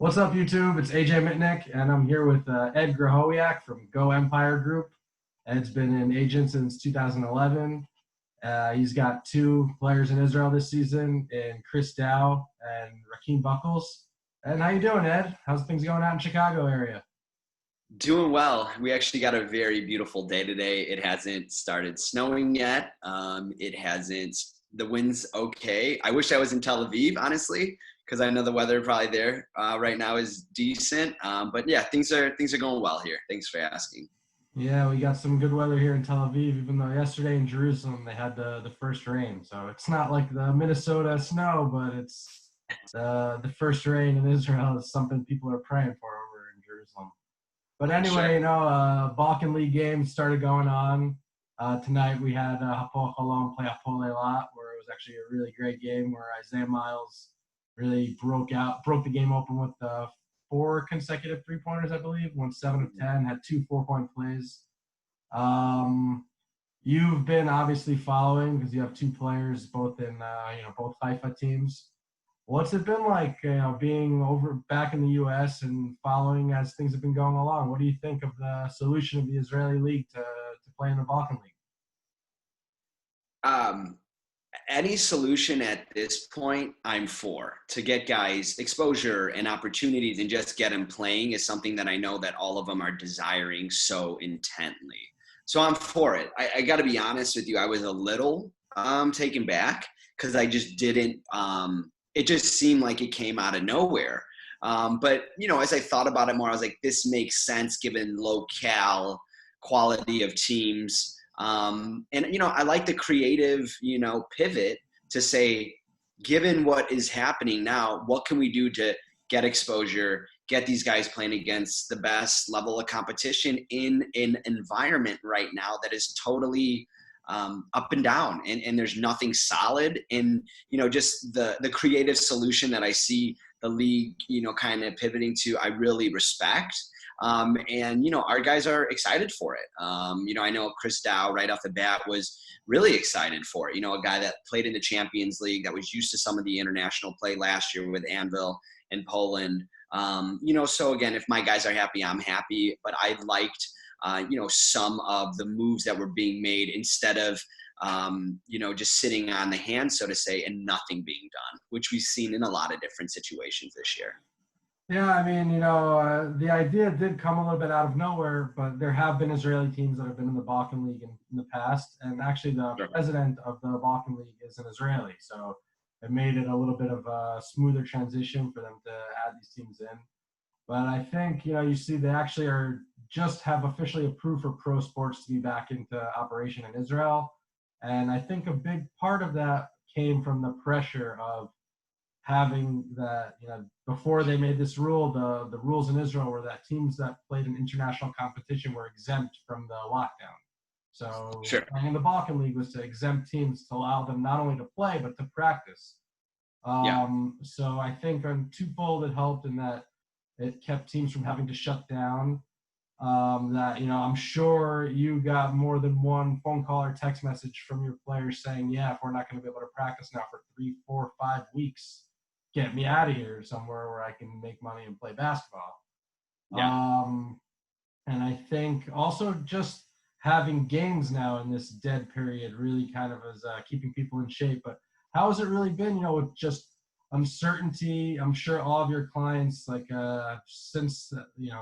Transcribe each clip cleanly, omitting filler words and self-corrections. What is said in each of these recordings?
What's up, YouTube? It's AJ Mitnick, and I'm here with Ed Grochowiak from GoEmpire Group. Ed's been an agent since 2011. He's got two players in Israel this season, in Chris Dow and Raheem Buckles. And how you doing, Ed? How's things going out in Chicago area? Doing well. We actually got a very beautiful day today. It hasn't started snowing yet. It hasn't. The wind's okay. I wish I was in Tel Aviv, honestly, because I know the weather probably there right now is decent. But yeah, things are going well here. Thanks for asking. Yeah, we got some good weather here in Tel Aviv, even though yesterday in Jerusalem they had the first rain. So it's not like the Minnesota snow, but it's the first rain in Israel is something people are praying for over in Jerusalem. But anyway, Sure. Balkan League games started going on. Tonight we had Hapoel Holon play Hapoel Eilat, where it was actually a really great game where Isaiah Miles really broke the game open with four consecutive three-pointers, I believe. Went 7 of 10, had two 4-point plays. You've been obviously following because you have two players both in both Haifa teams. What's it been like, being over back in the U.S. and following as things have been going along? What do you think of the solution of the Israeli league to play in the Balkan League? Um, any solution at this point, I'm for. To get guys exposure and opportunities and just get them playing is something that I know that all of them are desiring so intently. So I'm for it. I got to be honest with you. I was a little taken back because I just didn't. It just seemed like it came out of nowhere. But as I thought about it more, I was like, this makes sense given locale quality of teams. I like the creative, pivot to say, given what is happening now, what can we do to get exposure, get these guys playing against the best level of competition in an environment right now that is totally up and down, and there's nothing solid. And just the creative solution that I see the league kind of pivoting to, I really respect. Our guys are excited for it. I know Chris Dow right off the bat was really excited for it. A guy that played in the Champions League, that was used to some of the international play last year with Anvil in Poland. So again, if my guys are happy, I'm happy. But I liked some of the moves that were being made instead of, just sitting on the hand, so to say, and nothing being done, which we've seen in a lot of different situations this year. Yeah, I mean, the idea did come a little bit out of nowhere, but there have been Israeli teams that have been in the Balkan League in the past, and actually the Sure. president of the Balkan League is an Israeli, so it made it a little bit of a smoother transition for them to add these teams in. But I think, you see they actually have officially approved for pro sports to be back into operation in Israel, and I think a big part of that came from the pressure of having that, before they made this rule, the rules in Israel were that teams that played in international competition were exempt from the lockdown. So Sure. playing in the Balkan League was to exempt teams to allow them not only to play, but to practice. Yeah. So I think on twofold it helped in that it kept teams from having to shut down. I'm sure you got more than one phone call or text message from your players saying, yeah, if we're not going to be able to practice now for 3, 4, 5 weeks, get me out of here somewhere where I can make money and play basketball. Yeah. And I think also just having games now in this dead period really kind of is keeping people in shape. But how has it really been, with just uncertainty? I'm sure all of your clients, since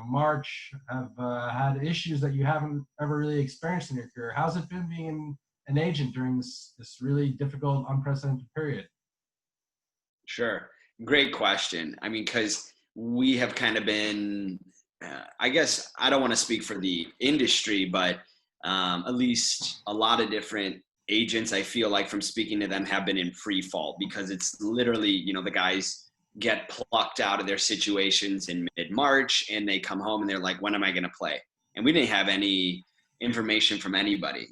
March, have had issues that you haven't ever really experienced in your career. How's it been being an agent during this really difficult, unprecedented period? Sure. Great question. I mean, because we have kind of been, I guess I don't want to speak for the industry, but at least a lot of different agents, I feel like from speaking to them, have been in free fall, because it's literally, the guys get plucked out of their situations in mid-March and they come home and they're like, when am I going to play? And we didn't have any information from anybody.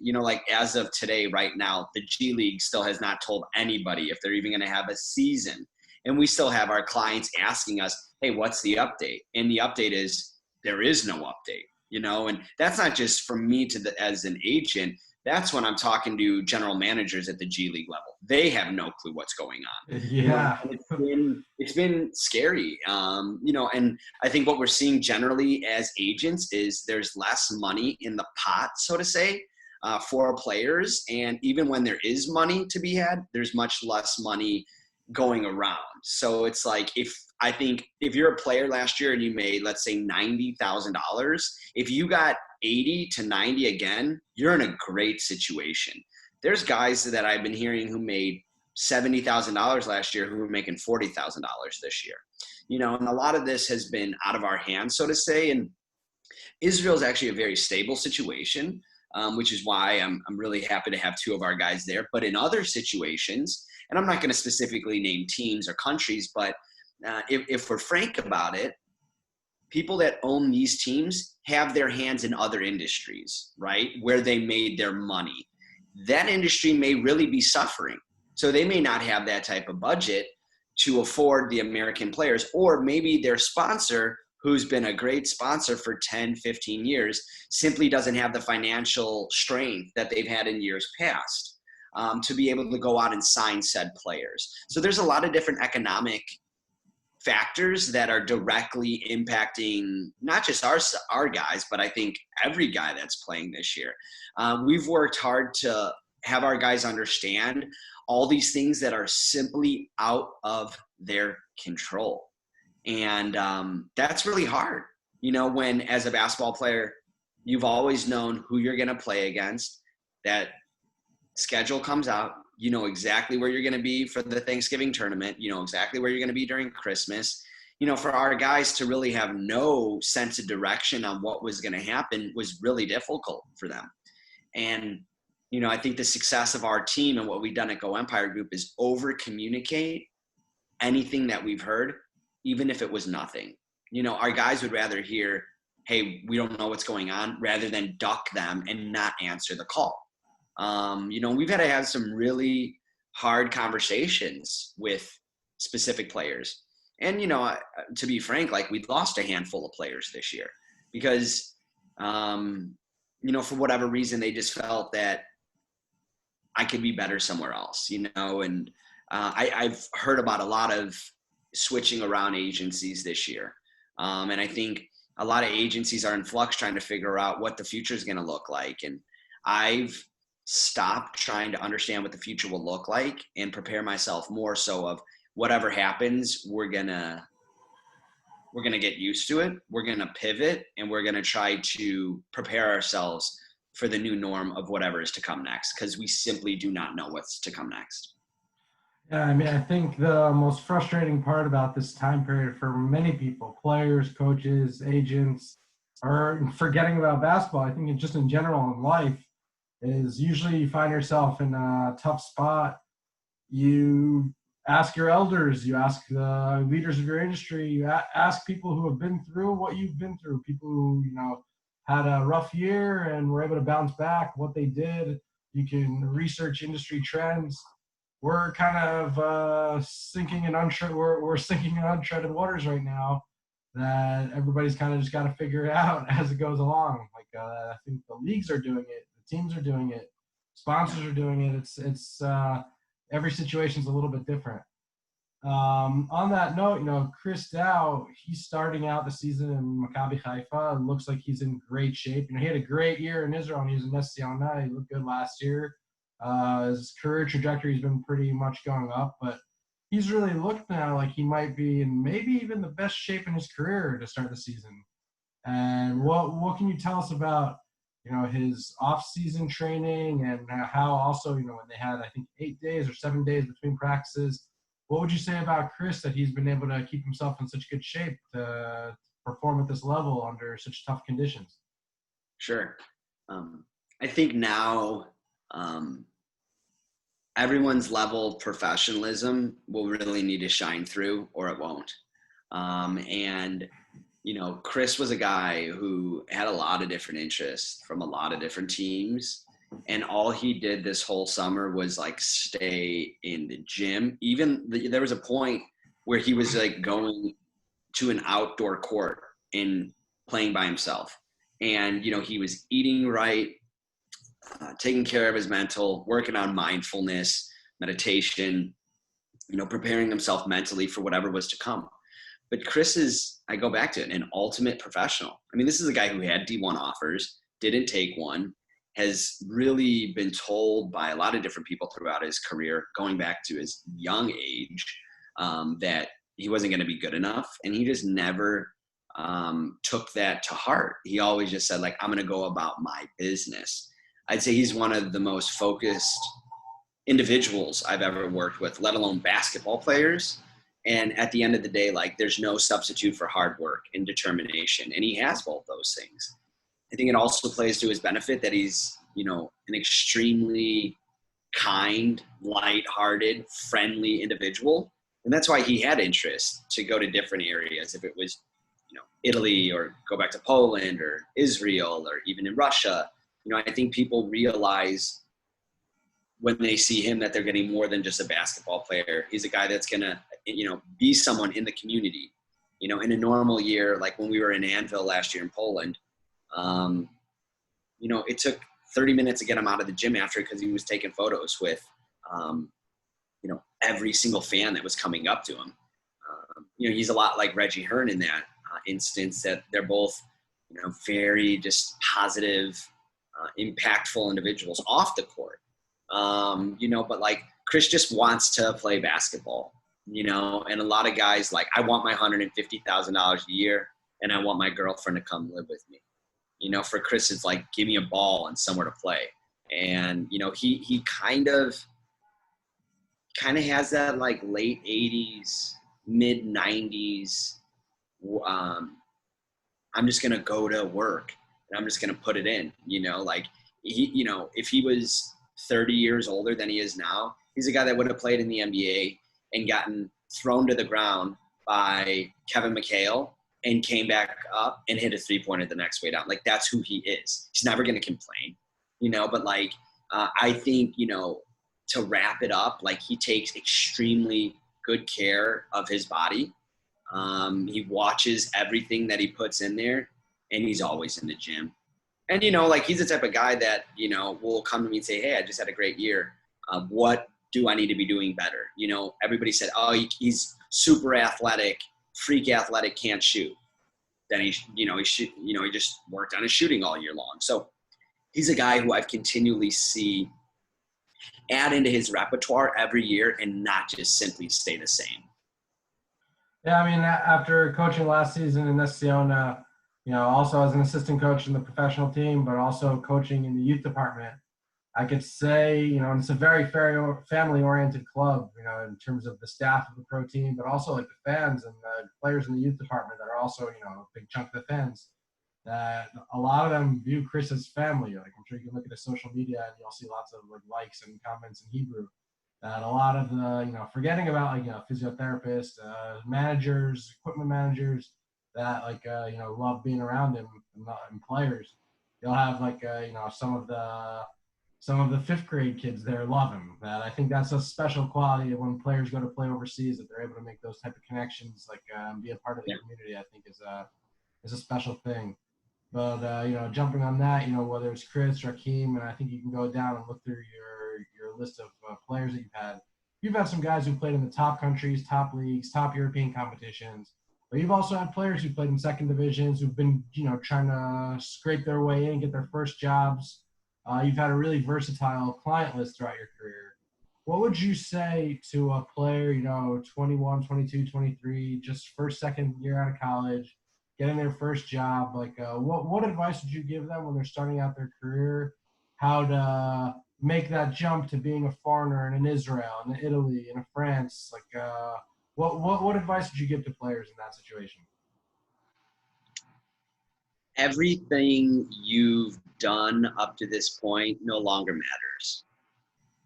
As of today, right now, the G League still has not told anybody if they're even going to have a season. And we still have our clients asking us, hey, what's the update? And the update is there is no update, and that's not just from me as an agent, That's when I'm talking to general managers at the G League level. They have no clue what's going on. Yeah. And it's been scary. And I think what we're seeing generally as agents is there's less money in the pot, so to say, for players. And even when there is money to be had, there's much less money going around. So it's like, I think if you're a player last year and you made, let's say, $90,000, if you got 80 to 90 again, you're in a great situation. There's guys that I've been hearing who made $70,000 last year who are making $40,000 this year. And a lot of this has been out of our hands, so to say. And Israel is actually a very stable situation, which is why I'm really happy to have two of our guys there. But in other situations, and I'm not going to specifically name teams or countries, but if we're frank about it, people that own these teams have their hands in other industries, right, where they made their money. That industry may really be suffering. So they may not have that type of budget to afford the American players, or maybe their sponsor, who's been a great sponsor for 10, 15 years, simply doesn't have the financial strength that they've had in years past to be able to go out and sign said players. So there's a lot of different economic factors that are directly impacting not just our guys, but I think every guy that's playing this year. We've worked hard to have our guys understand all these things that are simply out of their control. And that's really hard, when as a basketball player, you've always known who you're going to play against. That schedule comes out. You know exactly where you're going to be for the Thanksgiving tournament. You know exactly where you're going to be during Christmas. For our guys to really have no sense of direction on what was going to happen was really difficult for them. And, I think the success of our team and what we've done at GoEmpire Group is over-communicate anything that we've heard, even if it was nothing. Our guys would rather hear, hey, we don't know what's going on, rather than duck them and not answer the call. We've had to have some really hard conversations with specific players. And, to be frank, we lost a handful of players this year because, for whatever reason, they just felt that I could be better somewhere else, and I've heard about a lot of switching around agencies this year. And I think a lot of agencies are in flux trying to figure out what the future is going to look like. And I've stop trying to understand what the future will look like and prepare myself more so of whatever happens, we're gonna get used to it. We're gonna pivot, and we're gonna try to prepare ourselves for the new norm of whatever is to come next, because we simply do not know what's to come next. Yeah, I think the most frustrating part about this time period for many people, players, coaches, agents, are forgetting about basketball. I think just in general in life, is usually you find yourself in a tough spot. You ask your elders, you ask the leaders of your industry, you ask people who have been through what you've been through, people who, had a rough year and were able to bounce back, what they did. You can research industry trends. We're kind of sinking in uncharted waters right now that everybody's kind of just got to figure it out as it goes along. I think the leagues are doing it. Teams are doing it, sponsors are doing it. It's every situation's a little bit different. On that note, Chris Dow, he's starting out the season in Maccabi Haifa. It looks like he's in great shape. He had a great year in Israel, and he was in Ness Tzionah. He looked good last year. His career trajectory has been pretty much going up, but he's really looked now like he might be in maybe even the best shape in his career to start the season. And what can you tell us about his off-season training and how also, when they had, I think, 8 days or 7 days between practices, what would you say about Chris that he's been able to keep himself in such good shape to perform at this level under such tough conditions? Sure. I think now everyone's level of professionalism will really need to shine through, or it won't. And Chris was a guy who had a lot of different interests from a lot of different teams. And all he did this whole summer was stay in the gym. There was a point where he was going to an outdoor court and playing by himself. And, he was eating right. taking care of his mental, working on mindfulness, meditation, preparing himself mentally for whatever was to come. But Chris is, I go back to it, an ultimate professional. I mean, this is a guy who had D1 offers, didn't take one, has really been told by a lot of different people throughout his career, going back to his young age, that he wasn't going to be good enough. And he just never took that to heart. He always just said, like, I'm going to go about my business. I'd say he's one of the most focused individuals I've ever worked with, let alone basketball players. And at the end of the day, like, there's no substitute for hard work and determination. And he has both those things. I think it also plays to his benefit that he's, an extremely kind, lighthearted, friendly individual. And that's why he had interest to go to different areas. If it was, Italy, or go back to Poland or Israel, or even in Russia, I think people realize when they see him that they're getting more than just a basketball player. He's a guy that's going to, be someone in the community. In a normal year, like when we were in Anvil last year in Poland, it took 30 minutes to get him out of the gym after, because he was taking photos with, every single fan that was coming up to him. He's a lot like Reggie Hearn in that instance, that they're both, very just positive, impactful individuals off the court. But like Chris just wants to play basketball, and a lot of guys, like, I want my $150,000 a year and I want my girlfriend to come live with me. For Chris, it's like, give me a ball and somewhere to play. And, he kind of has that like late 80s, mid 90s. I'm just going to go to work and I'm just going to put it in, like he, if he was 30 years older than he is now, he's a guy that would have played in the NBA and gotten thrown to the ground by Kevin McHale and came back up and hit a 3-pointer the next way down. Like, that's who he is. He's never going to complain, but like, I think, to wrap it up, like, he takes extremely good care of his body. He watches everything that he puts in there, and he's always in the gym. And, like, he's the type of guy that, will come to me and say, hey, I just had a great year. What do I need to be doing better? Everybody said, oh, he's super athletic, freak athletic, can't shoot. Then he just worked on his shooting all year long. So he's a guy who I've continually see add into his repertoire every year and not just simply stay the same. Yeah, I mean, after coaching last season in Nessiona, also as an assistant coach in the professional team, but also coaching in the youth department, I could say, it's a very family-oriented club, in terms of the staff of the pro team, but also like the fans and the players in the youth department that are also, a big chunk of the fans, that a lot of them view Chris as family. Like, I'm sure you can look at his social media and you'll see lots of like likes and comments in Hebrew. That a lot of the, forgetting about like, physiotherapists, managers, equipment managers that like, love being around him and players. You'll have like, some of the fifth grade kids there love him. That I think that's a special quality of when players go to play overseas, that they're able to make those type of connections, like be a part of the community. I think is a special thing. But jumping on that, whether it's Chris, Raheem, and I think you can go down and look through your list of players that you've had. You've had some guys who played in the top countries, top leagues, top European competitions. But you've also had players who played in second divisions who've been, trying to scrape their way in, get their first jobs. You've had a really versatile client list throughout your career. What would you say to a player, 21, 22, 23, just first, second year out of college, getting their first job? Like, what advice would you give them when they're starting out their career? How to make that jump to being a foreigner in Israel, in Italy, in France? Like, what advice would you give to players in that situation? Everything you've done up to this point no longer matters.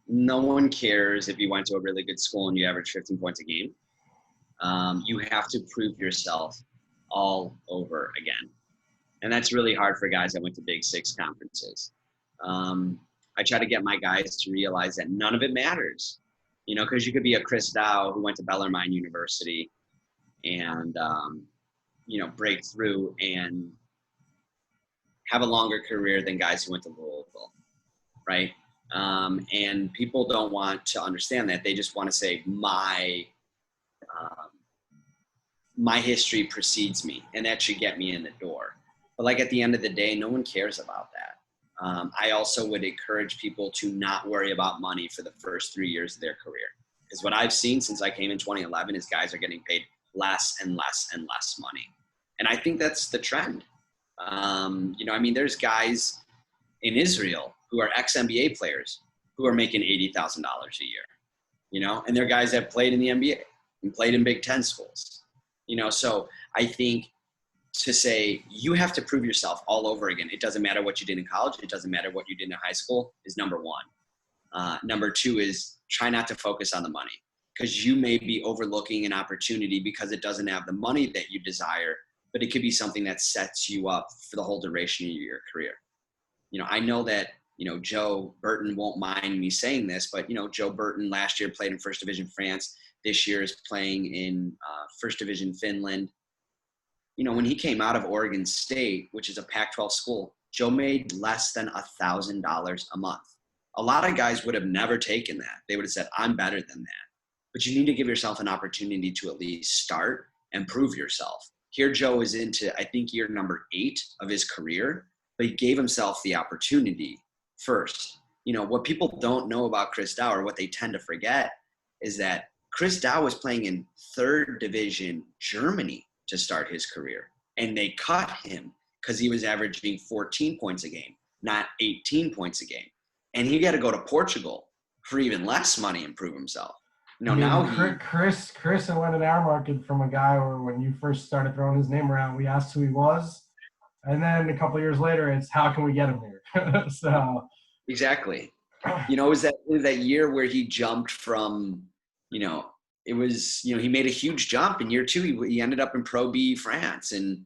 No one cares if you went to a really good school and you average 15 points a game. You have to prove yourself all over again. And that's really hard for guys that went to Big Six conferences. I try to get my guys to realize that none of it matters, because you could be a Chris Dow who went to Bellarmine University and, break through and have a longer career than guys who went to Louisville. right? And people don't want to understand that. They just want to say um, my history precedes me, and that should get me in the door. But like at the end of the day, no one cares about that. I also would encourage people to not worry about money for the first 3 years of their career. Because what I've seen since I came in 2011 is guys are getting paid less and less and less money. And I think that's the trend. There's guys in Israel who are ex-NBA players who are making $80,000 a year, and they're guys that played in the NBA and played in Big Ten schools, so I think to say you have to prove yourself all over again. It doesn't matter what you did in college. It doesn't matter what you did in high school is number one. Number two is try not to focus on the money, because you may be overlooking an opportunity because it doesn't have the money that you desire, but it could be something that sets you up for the whole duration of your career. I know that, Joe Burton won't mind me saying this, but, Joe Burton last year played in First Division France. This year is playing in First Division Finland. When he came out of Oregon State, which is a Pac-12 school, Joe made less than $1,000 a month. A lot of guys would have never taken that. They would have said, I'm better than that. But you need to give yourself an opportunity to at least start and prove yourself. Here, Joe is into, I think, year number 8 of his career, but he gave himself the opportunity first. What people don't know about Chris Dow, or what they tend to forget, is that Chris Dow was playing in 3rd Division Germany to start his career. And they cut him because he was averaging 14 points a game, not 18 points a game. And he got to go to Portugal for even less money and prove himself. Chris went in our market from a guy where when you first started throwing his name around, we asked who he was. And then a couple of years later, it's how can we get him here? So exactly. It was that year where he jumped from, it was, he made a huge jump in year 2. He ended up in Pro B France, and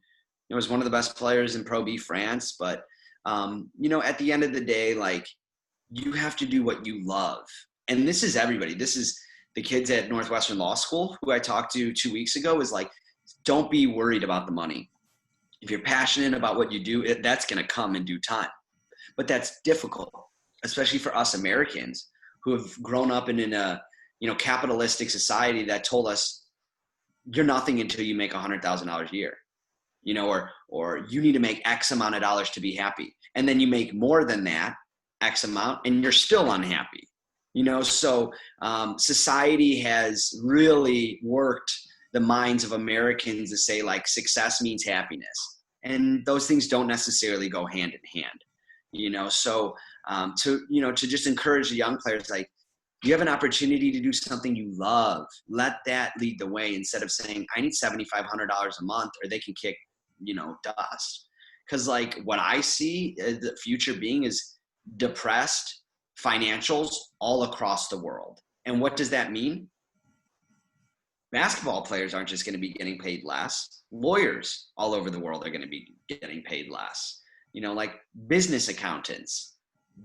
was one of the best players in Pro B France. But, at the end of the day, like, you have to do what you love. And this is everybody. This is the kids at Northwestern Law School who I talked to 2 weeks ago, is like, don't be worried about the money. If you're passionate about what you do, that's going to come in due time. But that's difficult, especially for us Americans who have grown up in a capitalistic society that told us you're nothing until you make $100,000 a year, or you need to make X amount of dollars to be happy. And then you make more than that X amount and you're still unhappy, so society has really worked the minds of Americans to say, like, success means happiness. And those things don't necessarily go hand in hand, so to just encourage the young players, like, you have an opportunity to do something you love. Let that lead the way, instead of saying, I need $7,500 a month or they can kick, dust. Because, like, what I see the future being is depressed financials all across the world. And what does that mean? Basketball players aren't just going to be getting paid less. Lawyers all over the world are going to be getting paid less. Like business accountants,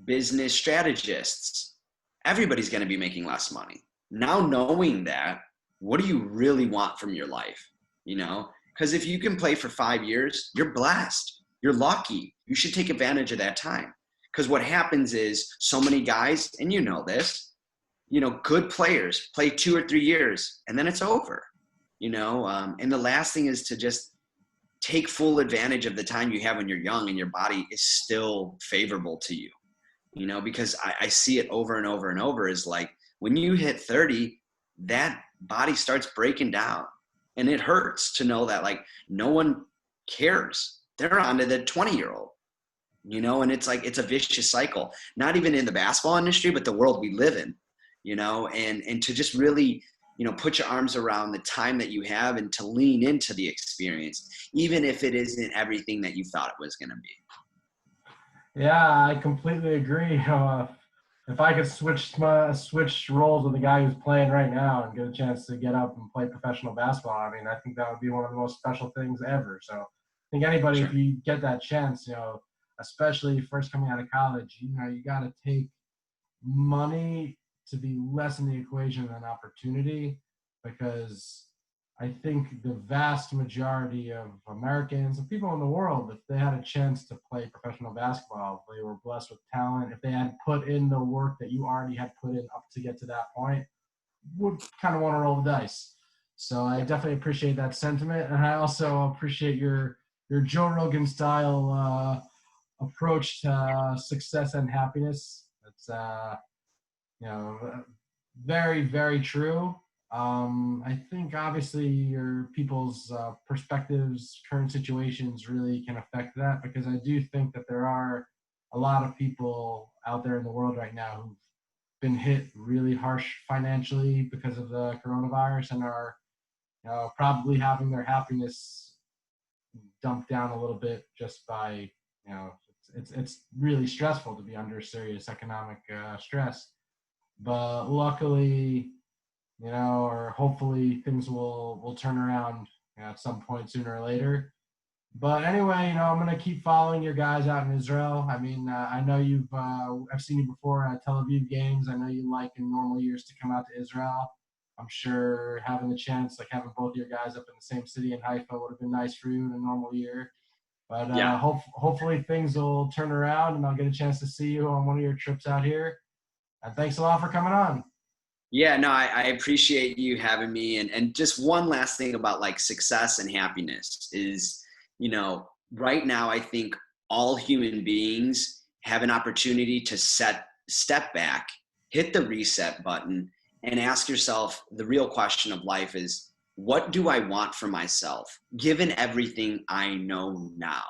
business strategists, everybody's going to be making less money. Now, knowing that, what do you really want from your life? Because if you can play for 5 years, you're blessed. You're lucky. You should take advantage of that time. Because what happens is so many guys, and this, good players play 2 or 3 years and then it's over, and the last thing is to just take full advantage of the time you have when you're young and your body is still favorable to you, because I see it over and over and over, is like, when you hit 30, that body starts breaking down, and it hurts to know that, like, no one cares. They're on to the 20-year-old, and it's like, it's a vicious cycle, not even in the basketball industry, but the world we live in, and to just really, put your arms around the time that you have and to lean into the experience, even if it isn't everything that you thought it was going to be. Yeah, I completely agree. If I could switch roles with the guy who's playing right now and get a chance to get up and play professional basketball, I mean, I think that would be one of the most special things ever. So I think anybody, Sure. If you get that chance, especially first coming out of college, you got to take money to be less in the equation than opportunity, because I think the vast majority of Americans and people in the world, if they had a chance to play professional basketball, if they were blessed with talent, if they had put in the work that you already had put in up to get to that point, would kind of want to roll the dice. So I definitely appreciate that sentiment, and I also appreciate your Joe Rogan style approach to success and happiness. It's you know, very, very true. I think obviously your people's perspectives, current situations really can affect that, because I do think that there are a lot of people out there in the world right now who've been hit really harsh financially because of the coronavirus and are, probably having their happiness dumped down a little bit just by, it's really stressful to be under serious economic stress. But luckily, or hopefully things will turn around at some point sooner or later. But anyway, I'm gonna keep following your guys out in Israel. I mean, I know I've seen you before at Tel Aviv games. I know you like in normal years to come out to Israel. I'm sure having the chance, like having both your guys up in the same city in Haifa, would have been nice for you in a normal year. But Yeah. hopefully things will turn around and I'll get a chance to see you on one of your trips out here. And thanks a lot for coming on. Yeah, no, I appreciate you having me. And just one last thing about like success and happiness is, right now I think all human beings have an opportunity to step back, hit the reset button, and ask yourself the real question of life is, what do I want for myself, given everything I know now?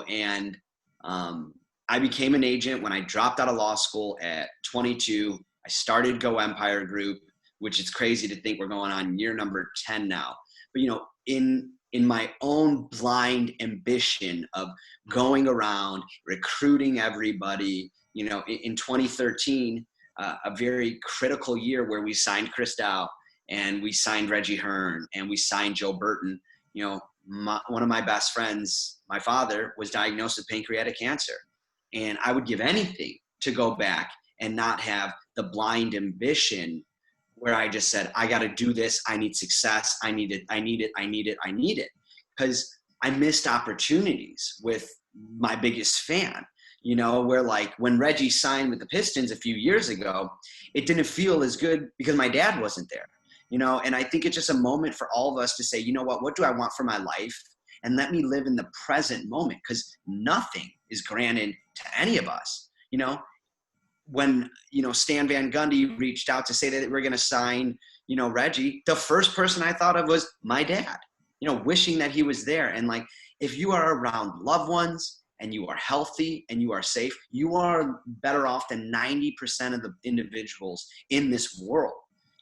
And I became an agent when I dropped out of law school at 22. I started GoEmpire Group, which is crazy to think we're going on year number 10 now. But in my own blind ambition of going around recruiting everybody, in 2013, a very critical year where we signed Chris Dow and we signed Reggie Hearn and we signed Joe Burton. One of my best friends, my father, was diagnosed with pancreatic cancer, and I would give anything to go back and not have the blind ambition where I just said, I got to do this. I need success. I need it. I need it. I need it. I need it. Because I missed opportunities with my biggest fan, where like when Reggie signed with the Pistons a few years ago, it didn't feel as good because my dad wasn't there, and I think it's just a moment for all of us to say, what do I want for my life? And let me live in the present moment, because nothing is granted to any of us, when Stan Van Gundy reached out to say that we're going to sign Reggie, the first person I thought of was my dad, wishing that he was there. And like, if you are around loved ones and you are healthy and you are safe, you are better off than 90% of the individuals in this world.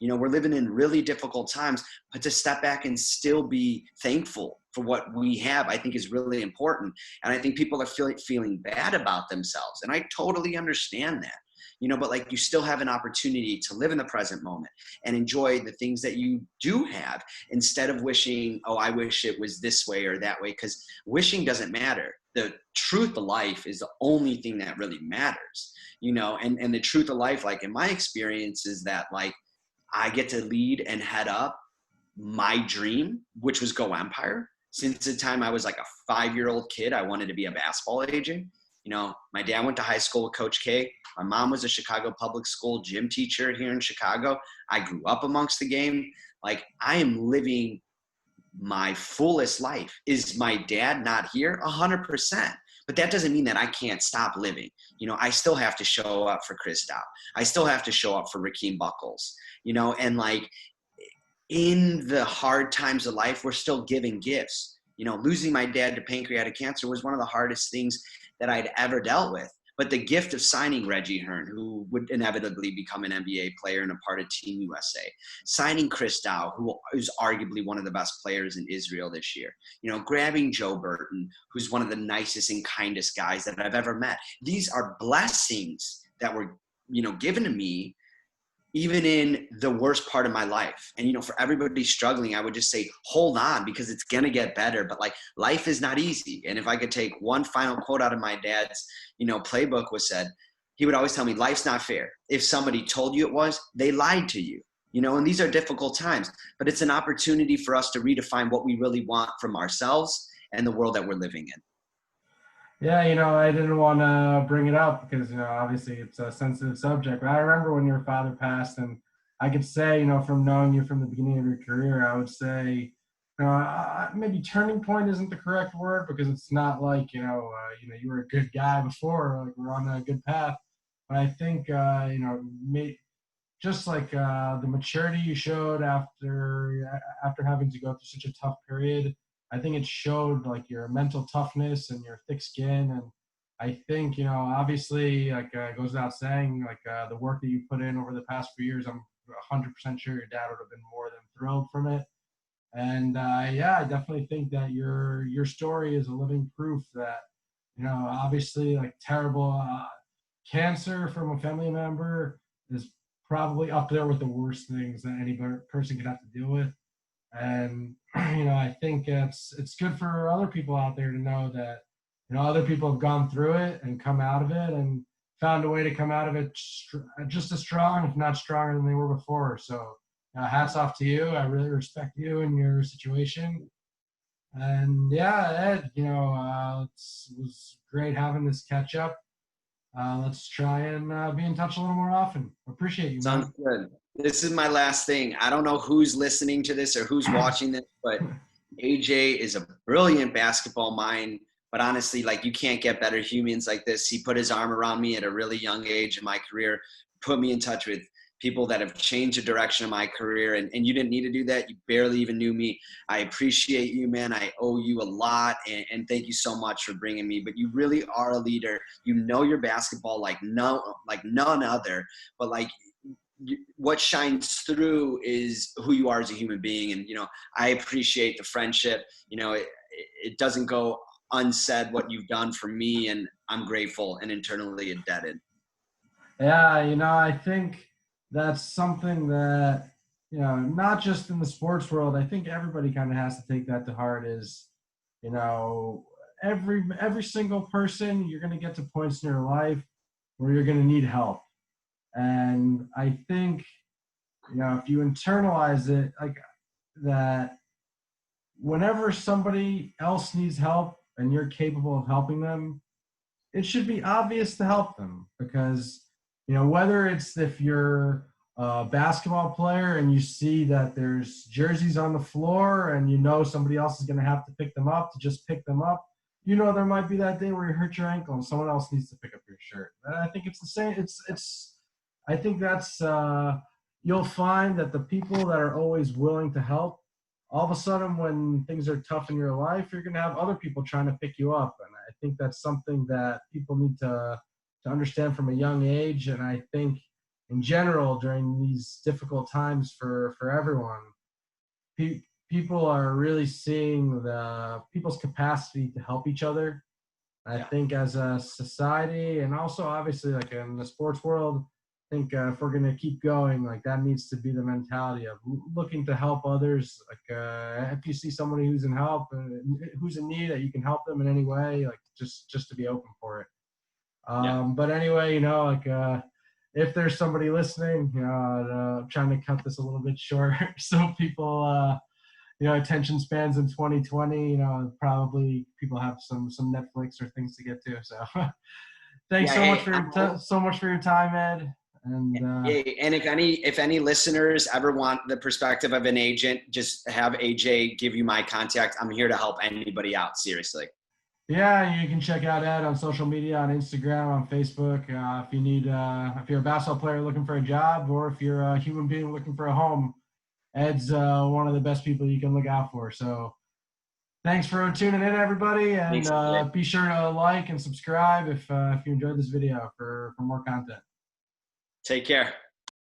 We're living in really difficult times, but to step back and still be thankful for what we have, I think is really important. And I think people are feeling bad about themselves. And I totally understand that. But like, you still have an opportunity to live in the present moment and enjoy the things that you do have, instead of wishing, oh, I wish it was this way or that way, because wishing doesn't matter. The truth of life is the only thing that really matters, and the truth of life, like in my experience, is that like, I get to lead and head up my dream, which was GoEmpire. Since the time I was like a 5-year-old kid, I wanted to be a basketball agent. My dad went to high school with Coach K. My mom was a Chicago public school gym teacher here in Chicago. I grew up amongst the game. Like, I am living my fullest life. Is my dad not here? 100%. But that doesn't mean that I can't stop living. I still have to show up for Chris Dow. I still have to show up for Rakeem Buckles, and like, in the hard times of life, we're still giving gifts. Losing my dad to pancreatic cancer was one of the hardest things that I'd ever dealt with. But the gift of signing Reggie Hearn, who would inevitably become an NBA player and a part of Team USA, signing Chris Dow, who is arguably one of the best players in Israel this year, grabbing Joe Burton, who's one of the nicest and kindest guys that I've ever met. These are blessings that were, given to me, even in the worst part of my life. And, for everybody struggling, I would just say, hold on, because it's going to get better. But like, life is not easy. And if I could take one final quote out of my dad's, playbook, was said, he would always tell me, life's not fair. If somebody told you it was, they lied to you. and these are difficult times, but it's an opportunity for us to redefine what we really want from ourselves and the world that we're living in. Yeah, I didn't want to bring it up because, obviously it's a sensitive subject. But I remember when your father passed, and I could say, from knowing you from the beginning of your career, I would say, maybe turning point isn't the correct word because it's not like, you were a good guy before, like we're on a good path. But I think, just like the maturity you showed after having to go through such a tough period, I think it showed like your mental toughness and your thick skin. And I think obviously, like it goes without saying, like the work that you put in over the past few years, I'm 100% sure your dad would have been more than thrilled from it. And yeah, I definitely think that your story is a living proof that obviously like terrible cancer from a family member is probably up there with the worst things that any person could have to deal with. And I think it's good for other people out there to know that other people have gone through it and come out of it and found a way to come out of it just as strong, if not stronger than they were before. So hats off to you. I really respect you and your situation. And yeah, Ed, it was great having this catch up. Let's try and be in touch a little more often. Appreciate you, man. Sounds good. This is my last thing. I don't know who's listening to this or who's watching this, but AJ is a brilliant basketball mind. But honestly, like, you can't get better humans like this. He put his arm around me at a really young age in my career, put me in touch with people that have changed the direction of my career. And you didn't need to do that. You barely even knew me. I appreciate you, man. I owe you a lot. And thank you so much for bringing me. But you really are a leader. You know your basketball like none other. But like, what shines through is who you are as a human being. And, I appreciate the friendship. It doesn't go unsaid what you've done for me, and I'm grateful and internally indebted. Yeah, I think that's something that, not just in the sports world, I think everybody kind of has to take that to heart is, you know, every single person, you're going to get to points in your life where you're going to need help. And I think, if you internalize it like that, whenever somebody else needs help and you're capable of helping them, it should be obvious to help them because, whether it's if you're a basketball player and you see that there's jerseys on the floor and somebody else is going to have to pick them up to just pick them up, there might be that day where you hurt your ankle and someone else needs to pick up your shirt. And I think it's the same. I think that's, you'll find that the people that are always willing to help, all of a sudden when things are tough in your life, you're going to have other people trying to pick you up. And I think that's something that people need to understand from a young age. And I think in general, during these difficult times for everyone, people are really seeing the people's capacity to help each other. I think as a society, and also obviously like in the sports world, I think if we're going to keep going, like that needs to be the mentality of looking to help others. Like if you see somebody who's in help, who's in need, that you can help them in any way, like just to be open for it. But anyway, if there's somebody listening, I'm trying to cut this a little bit short so people, attention spans in 2020, probably people have some Netflix or things to get to. So thanks so much for your time, Ed. And if any listeners ever want the perspective of an agent, just have AJ give you my contact. I'm here to help anybody out. Seriously. Yeah, you can check out Ed on social media, on Instagram, on Facebook. If you need, if you're a basketball player looking for a job, or if you're a human being looking for a home, Ed's one of the best people you can look out for. So thanks for tuning in, everybody, and be sure to like and subscribe if you enjoyed this video for more content. Take care.